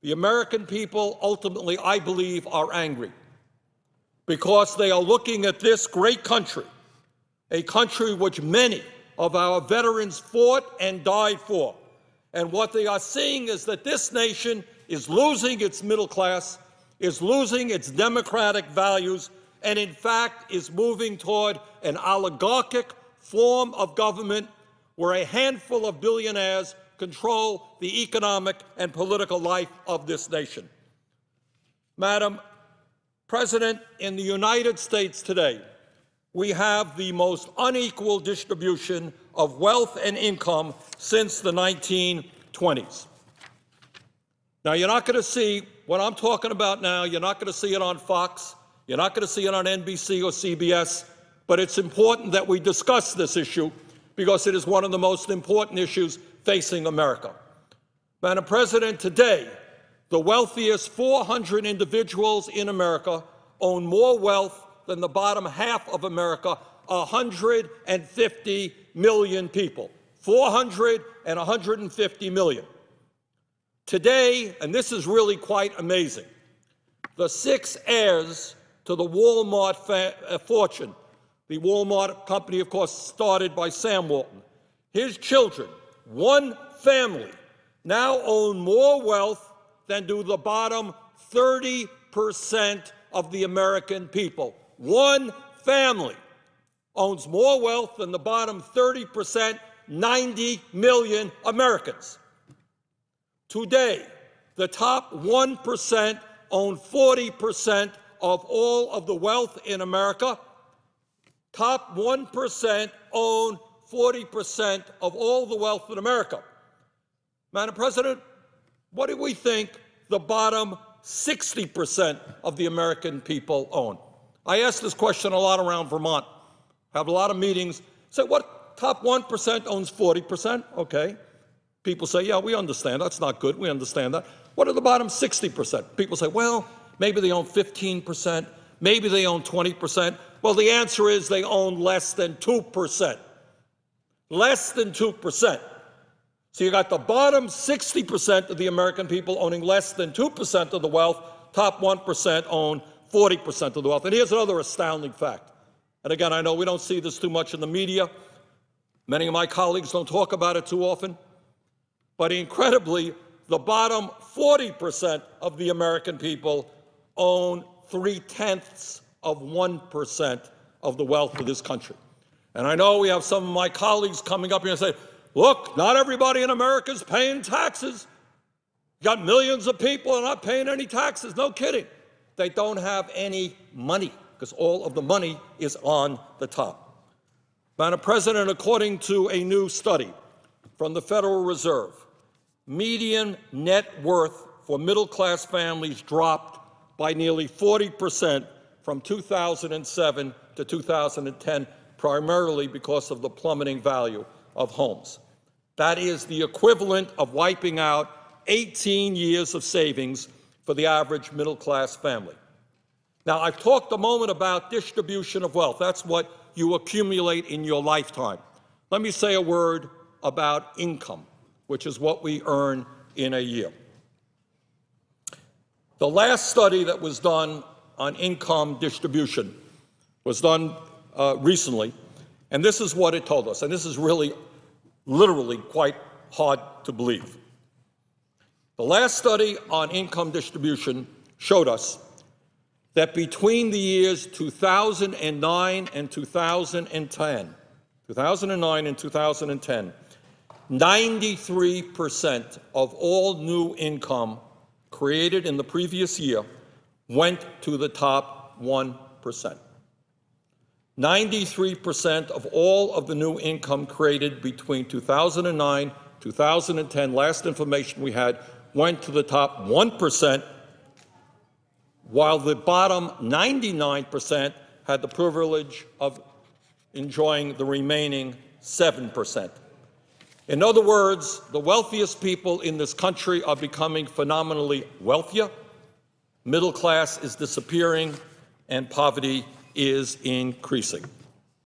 The American people ultimately, I believe, are angry because they are looking at this great country, a country which many of our veterans fought and died for. And what they are seeing is that this nation is losing its middle class, is losing its democratic values, and in fact is moving toward an oligarchic form of government where a handful of billionaires control the economic and political life of this nation. Madam President, in the United States today, we have the most unequal distribution of wealth and income since the 1920s. Now, you're not going to see what I'm talking about now. You're not going to see it on Fox. You're not going to see it on NBC or CBS. But it's important that we discuss this issue because it is one of the most important issues facing America. Madam President, today, the wealthiest 400 individuals in America own more wealth than the bottom half of America, 150 million people. 400 and 150 million. Today, and this is really quite amazing, the 6 heirs to the Walmart fortune, the Walmart company, of course, started by Sam Walton, his children, one family, now own more wealth than do the bottom 30% of the American people. One family owns more wealth than the bottom 30%, 90 million Americans. Today, the top 1% own 40% of all of the wealth in America. Top 1% own 40% of all the wealth in America. Madam President, what do we think the bottom 60% of the American people own? I ask this question a lot around Vermont. Have a lot of meetings. Say, what top 1% owns 40%? Okay. People say, yeah, we understand. That's not good. We understand that. What are the bottom 60%? People say, well, maybe they own 15%. Maybe they own 20%. Well, the answer is they own less than 2%. Less than 2%. So you got the bottom 60% of the American people owning less than 2% of the wealth. Top 1% own 40% of the wealth. And here's another astounding fact. And again, I know we don't see this too much in the media. Many of my colleagues don't talk about it too often. But incredibly, the bottom 40% of the American people own 0.3% of the wealth of this country. And I know we have some of my colleagues coming up here and say, look, not everybody in America is paying taxes. You got millions of people who are not paying any taxes. No kidding. They don't have any money because all of the money is on the top. Madam President, according to a new study from the Federal Reserve, median net worth for middle-class families dropped by nearly 40% from 2007 to 2010, primarily because of the plummeting value of homes. That is the equivalent of wiping out 18 years of savings for the average middle-class family. Now, I've talked a moment about distribution of wealth. That's what you accumulate in your lifetime. Let me say a word about income, which is what we earn in a year. The last study that was done on income distribution was done recently, and this is what it told us, and this is really, literally quite hard to believe. The last study on income distribution showed us that between the years 2009 and 2010, 93% of all new income created in the previous year went to the top 1%. 93% of all of the new income created between 2009 and 2010, last information we had, went to the top 1%, while the bottom 99% had the privilege of enjoying the remaining 7%. In other words, the wealthiest people in this country are becoming phenomenally wealthier, middle class is disappearing, and poverty is increasing.